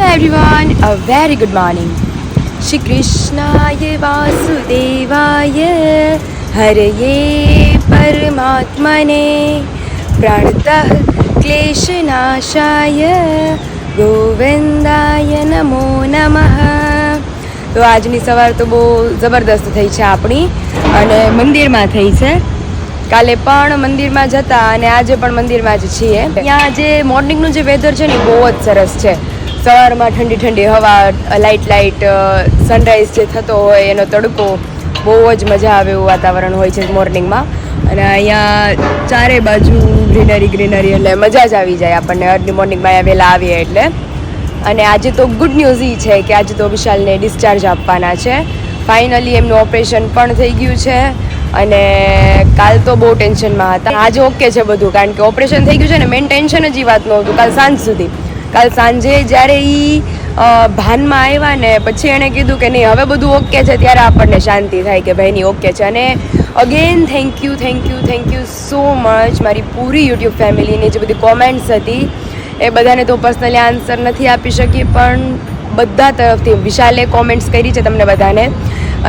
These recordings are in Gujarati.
everyone, a very good morning. Shri Krishnaya Vasudevaya Haraye Paramatmane Pranatah Kleshanashaya Govindaya Namo Namah. તો આજની સવાર તો બહુ જબરદસ્ત થઈ છે આપણી અને મંદિરમાં થઈ છે. કાલે પણ મંદિરમાં જતા અને આજે પણ મંદિરમાં જ છીએ. ત્યાં જે મોર્નિંગનું જે વેધર છે ને બહુ જ સરસ છે. સવારમાં ઠંડી ઠંડી હવા, લાઇટ સનરાઈઝ જે થતો હોય એનો તડકો, બહુ જ મજા આવે એવું વાતાવરણ હોય છે મોર્નિંગમાં. અને અહીંયા ચારે બાજુ ગ્રીનરી એટલે મજા જ આવી જાય આપણને અર્લી મોર્નિંગમાં અહીંયા વહેલા આવીએ એટલે. અને આજે તો ગુડ ન્યૂઝ એ છે કે આજે તો વિશાલને ડિસ્ચાર્જ આપવાના છે. ફાઇનલી એમનું ઓપરેશન પણ થઈ ગયું છે અને કાલ તો બહુ ટેન્શનમાં હતા. આજે ઓકે છે બધું, કારણ કે ઓપરેશન થઈ ગયું છે ને મેઇન ટેન્શન જ એ વાતનું હતું કાલ સાંજ સુધી. કાલ સાંજે જ્યારે એ ભાનમાં આવ્યા ને પછી એણે કીધું કે નહીં હવે બધું ઓકે છે, ત્યારે આપણને શાંતિ થાય કે ભાઈ નહીં ઓકે છે. અને again thank you so much મારી પૂરી યુટ્યુબ ફેમિલીની જે બધી કોમેન્ટ્સ હતી એ બધાને તો પર્સનલી આન્સર નથી આપી શકી, પણ બધા તરફથી વિશાલે કોમેન્ટ્સ કરી છે તમને બધાને,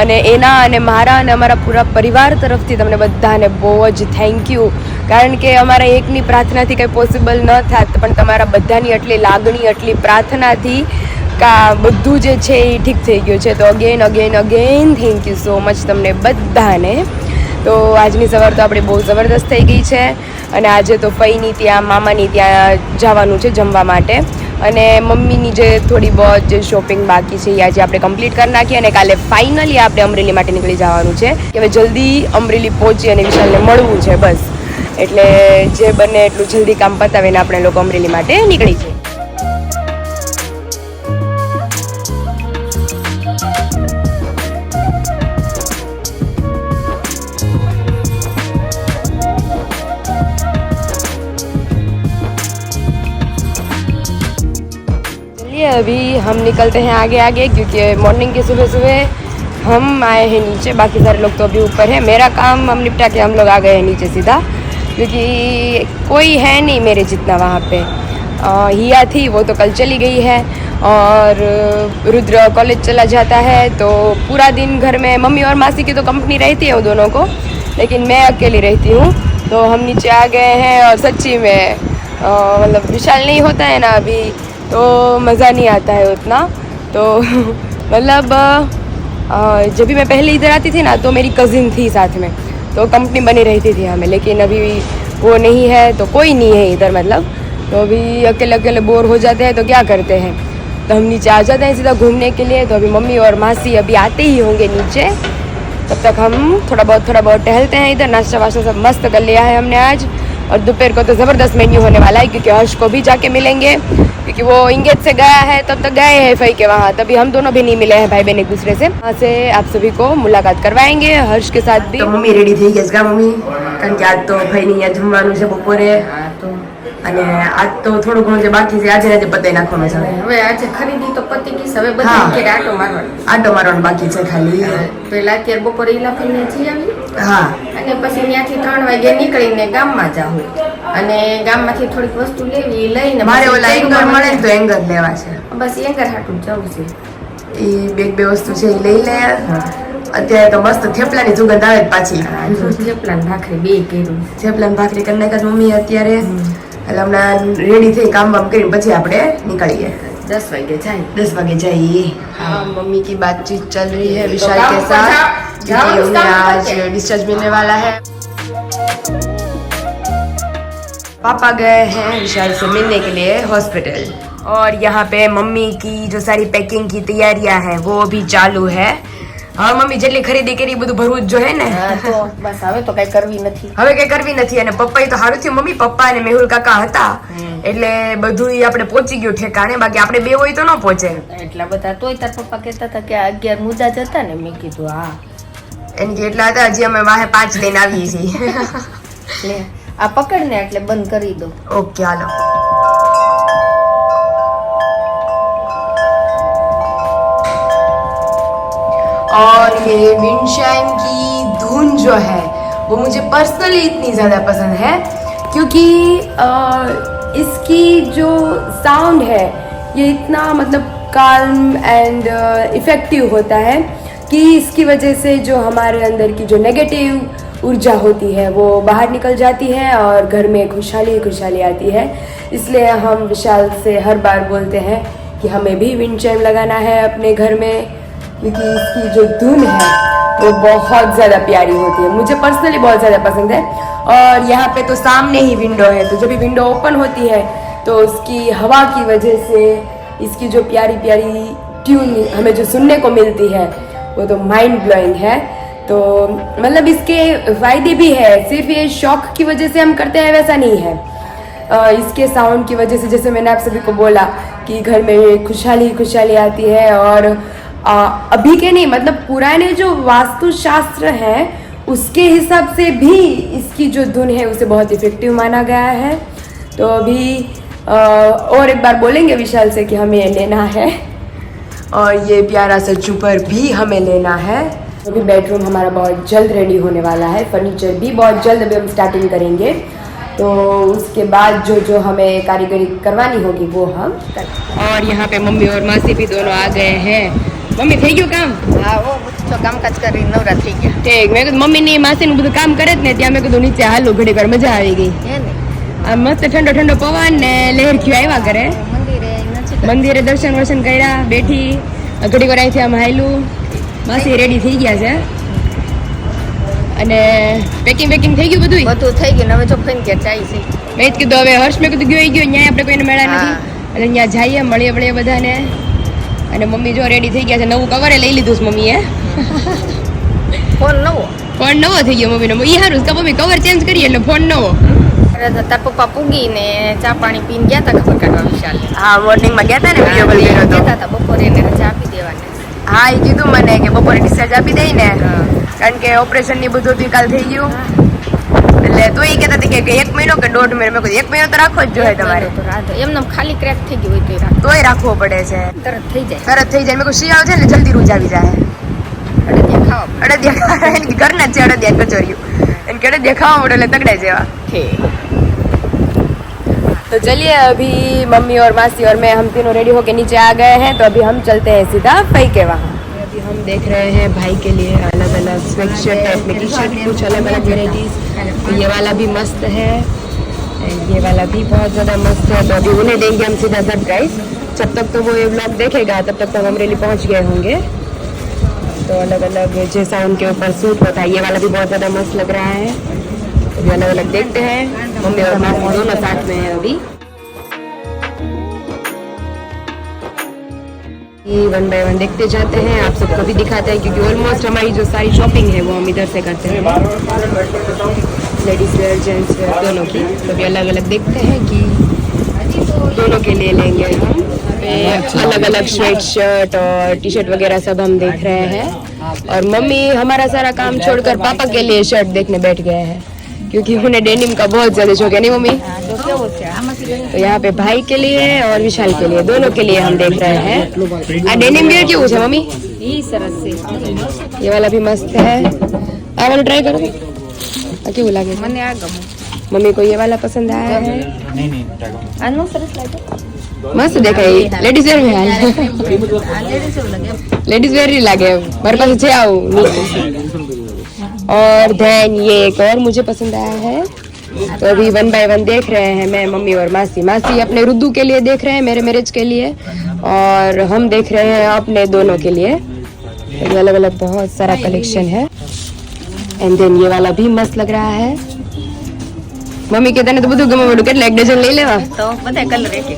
અને એના અને મારા અને અમારા પૂરા પરિવાર તરફથી તમને બધાને બહુ જ થેન્ક યુ. કારણ કે અમારા એકની પ્રાર્થનાથી કંઈ પોસિબલ ન થાત, પણ તમારા બધાની આટલી લાગણી, આટલી પ્રાર્થનાથી બધું જે છે એ ઠીક થઈ ગયું છે. તો again thank you so much તમને બધાને. તો આજની સવાર તો આપણે બહુ જબરદસ્ત થઈ ગઈ છે અને આજે તો ફઈની ત્યાં, મામાની ત્યાં જવાનું છે જમવા માટે. અને મમ્મીની જે થોડી બહુ જે શોપિંગ બાકી છે એ આજે આપણે કમ્પ્લીટ કરી નાખીએ અને કાલે ફાઇનલી આપણે અમરેલી માટે નીકળી જવાનું છે કે હવે જલ્દી અમરેલી પહોંચી અને વિશાલને મળવું છે બસ. એટલે જે બને એટલું જલ્દી કામ પતાવીને આપણે લોકો અમરેલી માટે નીકળી જઈએ. अभी हम निकलते हैं आगे क्योंकि मॉर्निंग की सुबह हम आए हैं नीचे, बाकी सारे लोग तो अभी ऊपर हैं. मेरा काम हम निपटा के हम लोग आ गए हैं नीचे सीधा, क्योंकि कोई है नहीं मेरे जितना वहाँ पे. हिया थी वो तो कल चली गई है और रुद्र कॉलेज चला जाता है, तो पूरा दिन घर में मम्मी और मासी की तो कंपनी रहती है वो दोनों को, लेकिन मैं अकेली रहती हूँ. तो हम नीचे आ गए हैं और सच्ची में मतलब विशाल नहीं होता है ना अभी, तो मज़ा नहीं आता है उतना. तो मतलब जब भी मैं पहले इधर आती थी ना तो मेरी कज़िन थी साथ में, तो कंपनी बनी रहती थी हमें, लेकिन अभी वो नहीं है तो कोई नहीं है इधर मतलब. तो अभी अकेले बोर हो जाते हैं तो क्या करते हैं, तो हम नीचे आ जाते हैं सीधा घूमने के लिए. तो अभी मम्मी और मासी अभी आते ही होंगे नीचे, तब तक हम थोड़ा बहुत टहलते हैं इधर. नाश्ता वाश्ता सब मस्त कर लिया है हमने आज, और दोपहर को तो ज़बरदस्त मेन्यू होने वाला है क्योंकि हर्ष को भी जाके मिलेंगे, क्योंकि वो इंगेज से गया है तब तक गए हैं फई के वहाँ, तभी हम दोनों भी नहीं मिले हैं भाई बहन एक दूसरे से. वहाँ से आप सभी को मुलाकात करवाएंगे हर्ष के साथ भी. तो मम्मी रेडी થઈ ગયા છે મમ્મી, કારણ કે આજ તો ભાઈ ની અહીંયા જમવાનું છે બપોરે, અને આજ તો થોડું ઘણું જે બાકી છે આજે પતાઈ નાખવાનું છે. હવે આજે ખરીદી તો પતી ગઈ છે, હવે બધા કે આટો મારવાનો બાકી છે ખાલી. પેલા અત્યારે બપોરે ઇલાફીને જઈ આવી, હા, અને પછી ત્યાંથી 3 વાગે નીકળીને ગામમાં જાઉં, અને ગામમાંથી થોડીક વસ્તુ લેવી લઈને મારે ઓલા એંગર મળે તો એંગર લેવા છે, બસ એંગર હાટું જવું છે. એ બે વસ્તુ છે એ લઈ લે. અત્યારે તો મસ્ત થેપલાની સુગંધ આવે પાછી. થેપલા ને ભાખરી બે કર્યું, થેપલા ને ભાખરી કરી નાખ્યા મમ્મી અત્યારે. એટલે હમણાં રેડી થઈ કામ વામ કરીને પછી આપણે નીકળીએ. 10 વાગે जाइए. हाँ, मम्मी की बातचीत चल रही है विशाल के साथ, क्योंकि उन्हें आज डिस्चार्ज मिलने वाला है. पापा गए हैं विशाल से मिलने के लिए हॉस्पिटल, और यहाँ पे मम्मी की जो सारी पैकिंग की तैयारियां हैं वो भी चालू है. હા મમ્મી જેટલી ખરીદી કરી બધું ભરવું જ જોઈએ ને. તો બસ હવે તો કઈ કરવી નથી, અને પપ્પા તો સારું થયું મમ્મી, પપ્પા અને મેહુલ કાકા હતા એટલે બધું આપણે પહોંચી ગયું ઠેકાણે, બાકી આપણે બે હોય તો ન પહોંચે. એટલા બધા તોય તાર પપ્પા કહેતા હતા કે 11 મુજા જ હતા ને, મેં કીધું હા એને કે એટલા હતા, હજી અમે વાહે 5 લઈને આવીએ છીએ. લે આ પકડ ને એટલે બંધ કરી દો. ઓકે હાલો. और ये विंडशाइन की धुन जो है वो मुझे पर्सनली इतनी ज़्यादा पसंद है, क्योंकि इसकी जो साउंड है ये इतना मतलब काल्म एंड इफ़ेक्टिव होता है कि इसकी वजह से जो हमारे अंदर की जो नेगेटिव ऊर्जा होती है वो बाहर निकल जाती है और घर में खुशहाली खुशहाली आती है। इसलिए हम विशाल से हर बार बोलते हैं कि हमें भी विंड चाइम लगाना है अपने घर में, क्योंकि इसकी जो धुन है वो बहुत ज़्यादा प्यारी होती है। मुझे पर्सनली बहुत ज़्यादा पसंद है। और यहाँ पे तो सामने ही विंडो है, तो जब भी विंडो ओपन होती है तो उसकी हवा की वजह से इसकी जो प्यारी प्यारी ट्यून हमें जो सुनने को मिलती है वो तो माइंड ब्लोइंग है। तो मतलब इसके फ़ायदे भी है, सिर्फ ये शौक की वजह से हम करते हैं वैसा नहीं है। इसके साउंड की वजह से, जैसे मैंने आप सभी को बोला कि घर में खुशहाली खुशहाली आती है। और अभी के नहीं, मतलब पुराने जो वास्तुशास्त्र हैं उसके हिसाब से भी इसकी जो धुन है उसे बहुत इफेक्टिव माना गया है। तो अभी और एक बार बोलेंगे विशाल से कि हमें ये लेना है, और ये प्यारा सा चूपर भी हमें लेना है। अभी बेडरूम हमारा बहुत जल्द रेडी होने वाला है, फर्नीचर भी बहुत जल्द अभी हम स्टार्टिंग करेंगे। तो उसके बाद जो जो हमें कारीगरी करवानी होगी वो हम करें। और यहाँ पे मम्मी और मासी भी दोनों आ गए हैं। मम्मी થઈ ગયું કામ? હા ઓ બધું કામકાજ કરી નવરા થઈ ગયા. ઠીક, મેં કીધું મમ્મી ની માસી નું બધું કામ કરે જ ને, ત્યાં મેં કીધું નીચે હાલો ઘડી વાર મજા આવી ગઈ. હે ને આ મસ્ત ઠંડો ઠંડો પવન ને લહેરખીઓ આવ્યા કરે. મંદિરે દર્શન વર્શન કર્યા, બેઠી ઘડી વાર અહીંથી આમ હાયલું. માસી રેડી થઈ ગયા છે અને પેકિંગ થઈ ગયું બધું થઈ ગયું. હવે જો ફઈને ઘેર જાય છે. મેં જ કીધું હવે હર્ષ મેં કીધું ગયો ન્યાય આપણે કોઈને મેળા નથી એટલે ત્યાં જઈએ મળીએ બધાને. અને મમ્મી જો રેડી થઈ ગયા છે, નવું કવરે લઈ લીધું છે મમ્મીએ. ફોન નવો થઈ ગયો મમ્મીનો. ઈ સારું કે મમ્મી કવર ચેન્જ કરીએ એટલે ફોન નવો. તાર પપ્પા પૂગીને ચા પાણી પીને ગયા હતા ખબર કાઢવા વિશાલ. હા, મોર્નિંગમાં ગયા હતા ને, વિડીયો કોલ કર્યો હતો. ગયા હતા બપોરે એને રજા આપી દેવાની. હા, એ કીધું મને કે બપોરે ડિસ્ચાર્જ આપી દઈ ને, કારણ કે ઓપરેશન ની બધું કાલ થઈ ગયું. એટલે તો એ કહેતા હતા કે 1 મહિનો કે 1.5 મહિનો. મેં કીધું 1 મહિનો તો રાખવો જ જોઈએ તમારે. એમને ખાલી ક્રેક થઈ ગઈ હોય તોય રાખવો પડે છે. તરત થઈ જાય. મેં કહ્યું શિયાળો છે ને જલ્દી રૂજ આવી જાય. અડદિયા ખાવા ઘરના જ છે અડદિયા કચોરિયું. એને કે અડદિયા ખાવા પડે એટલે તગડે જેવા. तो चलिए अभी मम्मी और मासी और मैं हम तीनों रेडी होके नीचे आ गए हैं। तो अभी हम चलते हैं सीधा फई के वहाँ। अभी हम देख रहे हैं भाई के लिए अलग अलग स्वेटशर्ट टाइप में टी शर्ट, कुछ अलग अलग वेराइटीज। तो ये वाला भी मस्त है, ये वाला भी बहुत ज़्यादा मस्त है। तो अभी उन्हें देंगे हम सीधा सरप्राइज। जब तक तो वो ये व्लॉग देखेगा तब तक तो हम अमरेली पहुँच गए होंगे। तो अलग अलग जैसा उनके ऊपर सूट होता है, ये वाला भी बहुत ज़्यादा मस्त लग रहा है। अभी अलग अलग देखते हैं, मम्मी और मासी दोनों साथ में हैं अभी। वन बाय वन देखते जाते हैं, आप सबको भी दिखाते हैं, क्योंकि ऑलमोस्ट हमारी जो सारी शॉपिंग है वो हम इधर से करते हैं, लेडीज वेयर जेंट्स वेयर दोनों की। तो भी अलग अलग देखते हैं कि दोनों के लिए लेंगे हम। अलग अलग स्वेट शर्ट और टी शर्ट वगैरह सब हम देख रहे हैं। और मम्मी हमारा सारा काम छोड़कर पापा के लिए शर्ट देखने बैठ गए हैं, क्योंकि उन्हें डेनिम का बहुत ज़्यादा शौक है, नहीं मम्मी? तो यहाँ पे भाई के लिए और विशाल के लिए, दोनों के लिए हम देख रहे हैं। आ डेनिम वियर क्यों है मम्मी? ये वाला भी मस्त है। आ वाला ट्राई करो, क्यों लगे? मम्मी को ये वाला पसंद आया है। मस्त देखा, ये लेडीज वेयर में हाल लेडीज वेयर ही लगे मेरे पास अच्छे आओ। और देन ये एक और मुझे पसंद आया है। तो अभी वन बाय वन देख रहे हैं, मैं मम्मी और मासी अपने रुद्दू के लिए देख रहे हैं, मेरे मैरिज के लिए, और हम देख रहे हैं अपने दोनों के लिए। तो अलग अलग बहुत सारा कलेक्शन है। एंड देन ये वाला भी मस्त लग रहा है। मम्मी कहते तो બધું ગમે બધું કેટલા 1 ડઝન લઈ લેવા? તો બધા કલર એક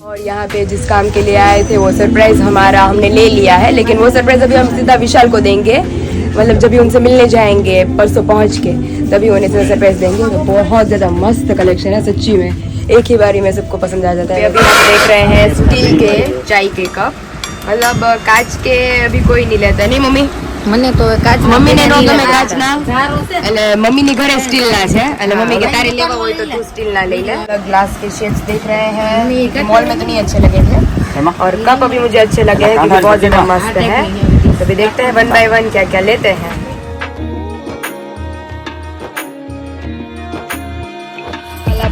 और यहाँ पे जिस काम के लिए आए थे वो सरप्राइज हमारा हमने ले लिया है, लेकिन वो सरप्राइज अभी हम सीधा विशाल को देंगे। मतलब जब भी उनसे मिलने जाएंगे परसों पहुँच के, तभी उन्हें सरप्राइज देंगे। तो बहुत ज़्यादा मस्त कलेक्शन है सच्ची में, एक ही बारी में सबको पसंद आ जाता है। अभी हम देख रहे हैं स्टील के चाय के कप, मतलब कांच के अभी कोई नहीं लेता, नहीं मम्मी? મને તો કાચ મમ્મીને નો ગમે કાચના એટલે મમ્મીની ઘરે સ્ટીલના છે એટલે મમ્મી કે તારે લેવા હોય તો તું स्टीलના લઈ ले ग्लास के शेप्स देख रहे हैं मॉल में तो नहीं अच्छे लगे थे और कप अभी मुझे अच्छे लगे हैं क्योंकि बहुत ज्यादा मस्त है तो अभी देखते हैं वन बाय वन क्या क्या लेते हैं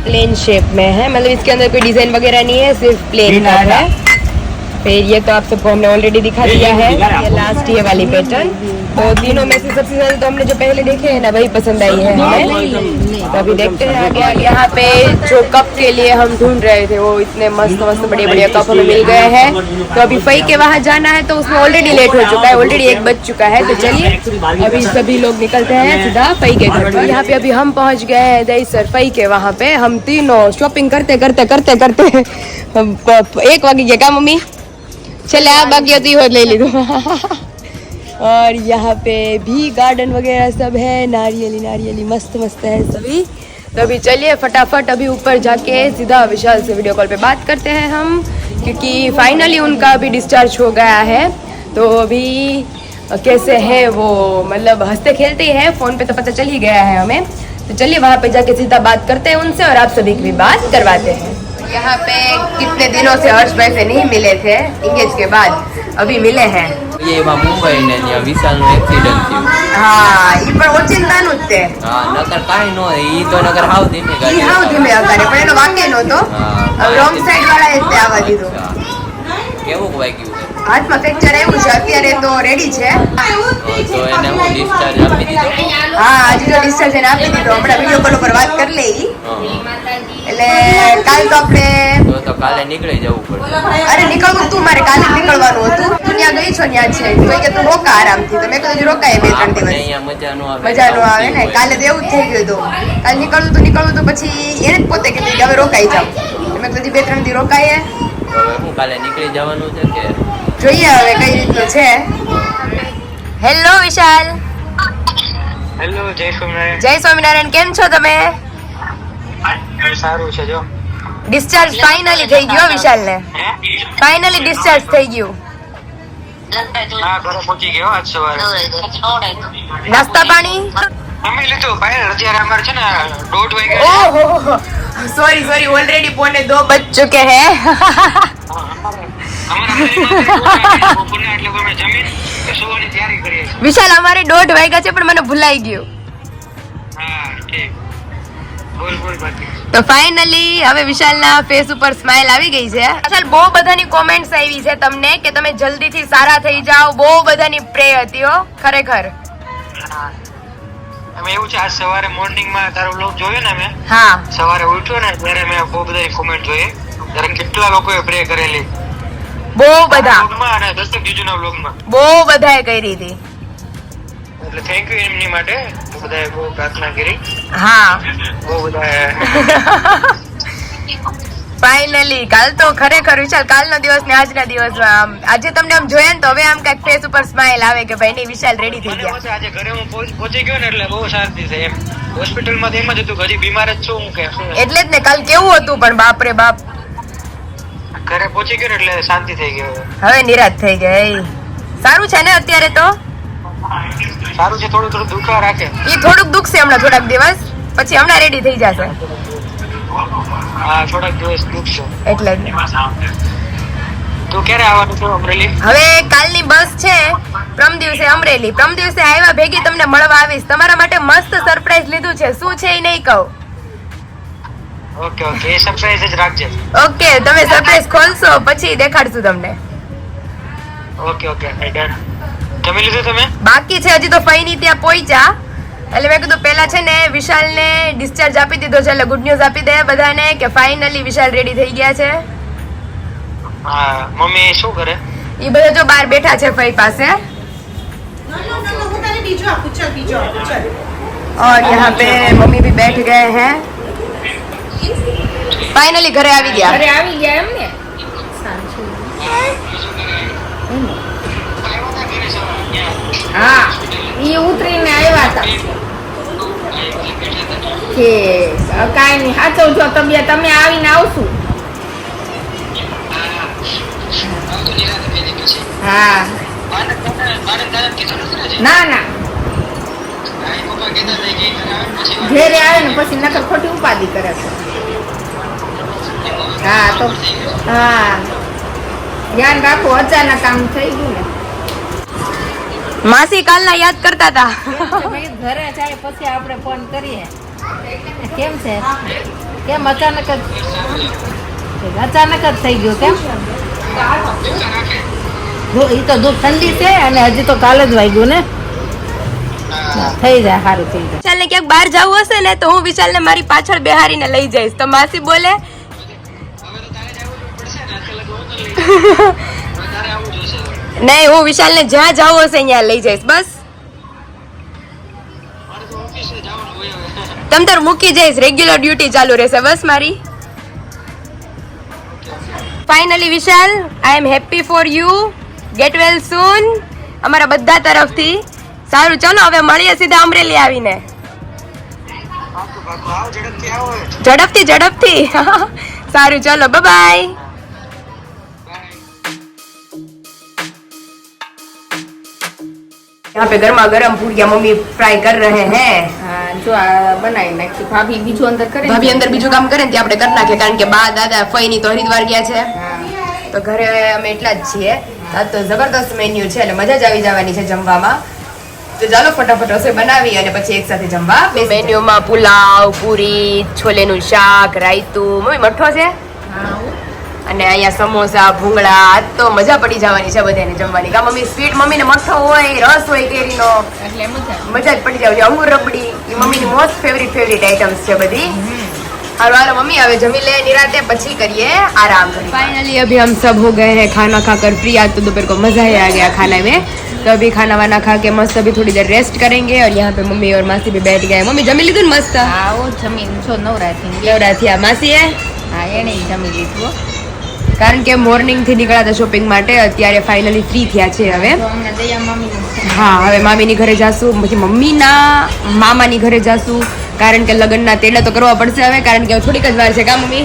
प्लेन शेप में है मतलब इसके अंदर कोई डिजाइन वगैरह नहीं है सिर्फ प्लेन है फिर ये तो आप सबको हमने ऑलरेडी दिखा दिया है ये लास्ट ये वाली पैटर्न तो तीनों में से सबसे ज्यादा तो हमने जो पहले देखे हैं ना वही पसंद आई है हमें तो अभी देखते हैं आगे आगे यहाँ पे जो कप के लिए हम ढूंढ रहे थे वो इतने मस्त मस्त बड़े बड़े कप हमें मिल गए हैं तो अभी फई के वहाँ जाना है तो उसमें ऑलरेडी लेट हो चुका है ऑलरेडी 1 बज चुका है तो चलिए अभी सभी लोग निकलते हैं सीधा फई के घर तो यहाँ पे अभी हम पहुँच गए हैं दहीसर फई के वहाँ पे हम तीनों शॉपिंग करते करते करते करते 1 वागी गया क्या मम्मी चले आप बाकी होती हो ले ली तो और यहाँ पे भी गार्डन वगैरह सब है नारियली नारियली मस्त मस्त है सभी तो अभी चलिए फटाफट अभी ऊपर जाके सीधा विशाल से वीडियो कॉल पे बात करते हैं हम क्योंकि फाइनली उनका अभी डिस्चार्ज हो गया है तो अभी कैसे है वो मतलब हंसते खेलते ही है फ़ोन पे तो पता चल ही गया है हमें तो चलिए वहाँ पे जाके सीधा बात करते हैं उनसे और आप सभी की भी बात करवाते हैं यहाँ पे कितने दिनों से हर्ष भाई से नहीं मिले थे इंगेज के बाद अभी मिले हैं ये मुंबई ने विशाल નું એક્સિડન્ટ થયું હા ઈ પણ ઓચિંતાનું જ તે હા નકર કાઈ નો ઈ તો નકર હાવ ધીમે ગાડી ઈ હાવ ધીમે અગાડે પણ એનો વાકે નહોતો રોંગ સાઈડ વાળાએ જ તે આવવા દીધું કેવું વાગ્યું હાથમાં ફ્રેક્ચર આવ્યું છે અત્યારે તો રેડી છે તો એને હું ડિસ્ચાર્જ આપી દીધો હા આજે તો ડિસ્ચાર્જ એને આપી દીધો હમણાં વિડીયો કોલ ઉપર વાત કરી લઈ એટલે કાલ તો આપણે તો કાલે નીકળી જવું પડશે અરે નીકળવું તું મારે કાલે નીકળવાનું હતું તું ત્યાં ગઈ છો ત્યાં છે તો કે તું રોકા આરામથી તો મેં કીધું રોકાય 2-3 દિવસ અહીંયા મજા નો આવે મજા નો આવે ને કાલે તો એવું જ થઈ ગયું હતું કાલે નીકળવું તો પછી એને જ પોતે કીધું કે હવે રોકાઈ જાવ મેં કીધું 2-3 દી રોકાઈએ હવે હું કાલે નીકળી જવાનું છે કે જોઈએ હવે કઈ રીતનું છે હેલો વિશાલ હેલો જય સ્વામિનારાયણ જય સ્વામિનારાયણ કેમ છો તમે સારું છે જો ડિસ્ચાર્જ ફાઇનલી થઈ ગયો વિશાલ ને ફાઇનલી ડિસ્ચાર્જ થઈ ગયું હા ઘરે પહોંચી ગયો આજ સવારે નાસ્તા પાણી અમે લીધું બહાર અત્યારે અમારે છે ને 1:30 વાગે ओहो सॉरी ऑलरेडी 1:45 बज चुके हैं વિશાલ અમારે 1:30 વાગ્યા છે પણ મને ભૂલાઈ ગયું તો ફાઇનલી હવે વિશાલના ફેસ ઉપર સ્માઇલ આવી ગઈ છે વિશાલ બહુ બધાની કોમેન્ટ્સ આવી છે તમને કે તમે જલ્દીથી સારા થઈ જાઓ બહુ બધાની પ્રે હતી હો ખરેખર અમે એવું છે આજ સવારે મોર્નિંગ માં તારો વ્લોગ જોયો ને મેં હા સવારે ઉઠ્યો ને ત્યારે મેં બહુ બધાની કોમેન્ટ જોઈ ત્યારે કેટલા લોકોએ પ્રે કરેલી બહુ બધા વ્લોગમાં અને દસ્તક જીજુના વ્લોગમાં બહુ બધાએ કરી હતી એટલે થેન્ક યુ એમની માટે બધાએ બહુ પ્રાર્થના કરી હા બહુ બધા ફાઇનલી કાલ તો ખરેખર વિશાલ કાલનો દિવસ ને આજના દિવસમાં આજે તમને આમ જોયા ને તો હવે આમ કઈક ફેસ ઉપર સ્માઇલ આવે કે ભાઈ નહીં વિશાલ રેડી થઈ મને ગયા મજા આજે ઘરે હું પહોંચી ગયો ને એટલે બહુ શાંતિ છે એમ હોસ્પિટલમાં તો એમ જ હતું કે હજી બીમાર જ છું હું કે શું એટલે જ ને કાલ કેવું હતું પણ બાપ રે બાપ ઘરે પહોંચી ગયો ને એટલે શાંતિ થઈ ગયો હવે નિરાશ થઈ ગઈ સારું છે ને અત્યારે તો સારું છે થોડું થોડું દુખા રાખે એ થોડુંક દુખશે હમણાં થોડાક દિવસ પછી હમણાં રેડી થઈ જશે હા થોડાક દિવસ દુખશે એટલે જ ને. તું ક્યારે આવવાનું છે અમરેલી હવે કાલની બસ છે પ્રમ દિવસે અમરેલી પ્રમ દિવસે આવ્યા ભેગી તમને મળવા આવીશ તમારા માટે મસ્ત સરપ્રાઈઝ લીધું છે શું છે એ નહીં કહું ઓકે ઓકે એ સરપ્રાઈઝ જ રાખજે ઓકે તમે સરપ્રાઈઝ ખોલશો પછી દેખાડશું તમને ઓકે ઓકે ડન જમી લીધું તમે બાકી છે હજી તો ફઈની ત્યાં પહોંચ્યા એટલે મેં કીધું પહેલા છે ને વિશાલને ડિસ્ચાર્જ આપી દીધો છે એટલે ગુડ ન્યૂઝ આપી દે બધાને કે ફાઇનલી વિશાલ રેડી થઈ ગયા છે હા મમ્મી શું કરે એ બધા જો બહાર બેઠા છે ફઈ પાસે और यहाँ पे मम्मी भी बैठ गए हैं फाइनली घरे આવી ગયા ઘરે આવી ગયા એમ ને હા ઈ ઉતરીને આવ્યા હતા કે કાંઈ નહીં સાચવજો તબિયત તમે આવીને આવશું હા ના ના ઘેરે આવે ને પછી નકર ખોટી ઉપાધિ કરે છે. હા તો હા ધ્યાન રાખો, અચાનક આમ થઈ ગયું ને. માસી કાલના યાદ કરતા હતા. ઘરે જાય પછી આપણે ફોન કરીએ. કેમ છે? કેમ અચાનક જ થઈ ગયું? કેમ એ તો દૂધ ઠંડી છે અને હજી તો કાલ જ વાગ્યું ને. થઈ જાય, સારું થઈ જાય. વિશાલને ક્યાંક બહાર જવું હશે ને તો હું વિશાલને મારી પાછળ બેહારીને લઈ જઈશ. તો માસી બોલે નહીં, હું વિશાલને જ્યાં જવું હશે ત્યાં લઈ જઈશ. બસ તમ તાર મૂકી જઈશ, રેગ્યુલર ડ્યુટી ચાલુ રહેશે બસ મારી. Finally Vishal, I am happy for you. Get well soon અમારા બધા તરફથી. સારું ચલો હવે મળીએ સીધા અમરેલી આવીને. ઝડપથી સારું ચલો, બાય. यहाँ पे गर्मा गर्म पूड़िया मम्मी फ्राई कर रहे हैं. હા જો આ બનાવી નાખી. ભાભી બીજું અંદર કરે ને? ભાભી અંદર બીજું કામ કરે ને તે આપણે કરી નાખીએ, કારણ કે બા દાદા ફઈ ની તો હરિદ્વાર ગયા છે. હા. તો ઘરે અમે એટલા જ છીએ. આ તો જબરદસ્ત મેન્યુ છે એટલે મજા જ આવી જવાની છે જમવામાં. તો ચાલો ફટાફટ રસોઈ બનાવી અને પછી એક સાથે જમવા. મેન્યુમાં પુલાવ, પૂરી, છોલેનું શાક, રાયતું, મમ્મી મઠ્ઠો છે અને અહીંયા સમોસા, ભૂંગળા. આજ તો મજા પડી જવાની છે બધાને જમવાની. કા મમ્મી સ્વીટ મમ્મીને મઠ્ઠો હોય, રસ હોય કેરીનો, એટલે મજા જ પડી જાય. અંગૂર રબડી એ મમ્મીની મોસ્ટ ફેવરિટ આઈટમ્સ છે બધી. हारो हारो मम्मी अभी जमी ले निराते પછી કરીએ आराम करिए. फाइनली अभी हम सब हो गए हैं खाना खाकर फ्री. आज तो दोपहर को मजा ही आ गया खाने में. तो अभी खाना वाना खा के मस्त अभी थोड़ी देर रेस्ट करेंगे और यहाँ पे मम्मी और मासी भी बैठ गए. मम्मी जमी લીધું ને મસ્ત? હા ઓ જમીન છો નવરાથી. નવરાથી આ માસી હે? હા એને જમી લીધું. કારણ કે મોર્નિંગ થી નીકળ્યા હતા શોપિંગ માટે, અત્યારે ફાઇનલી ફ્રી થયા છે હવે. તો અમને દયા મમ્મી. હા હવે મામીની ઘરે જાશું, પછી મમ્મીના મામાની ઘરે જાશું, કારણ કે લગ્નના તેડા તો કરવા પડશે હવે, કારણ કે થોડીક જ વાર છે. કા મમ્મી?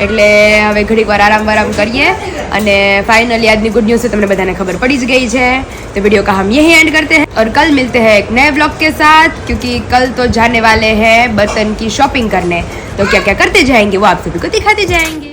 એટલે હવે ઘડીક વાર आराम કરીએ. અને फाइनली आज गुड न्यूज़ से तुमने बताने खबर पड़ी गई है. तो वीडियो का हम यही एंड करते हैं और कल मिलते हैं एक नए ब्लॉग के साथ, क्योंकि कल तो जाने वाले हैं बर्तन की शॉपिंग करने. तो क्या क्या करते जाएंगे वो आप सभी को दिखाते जाएंगे.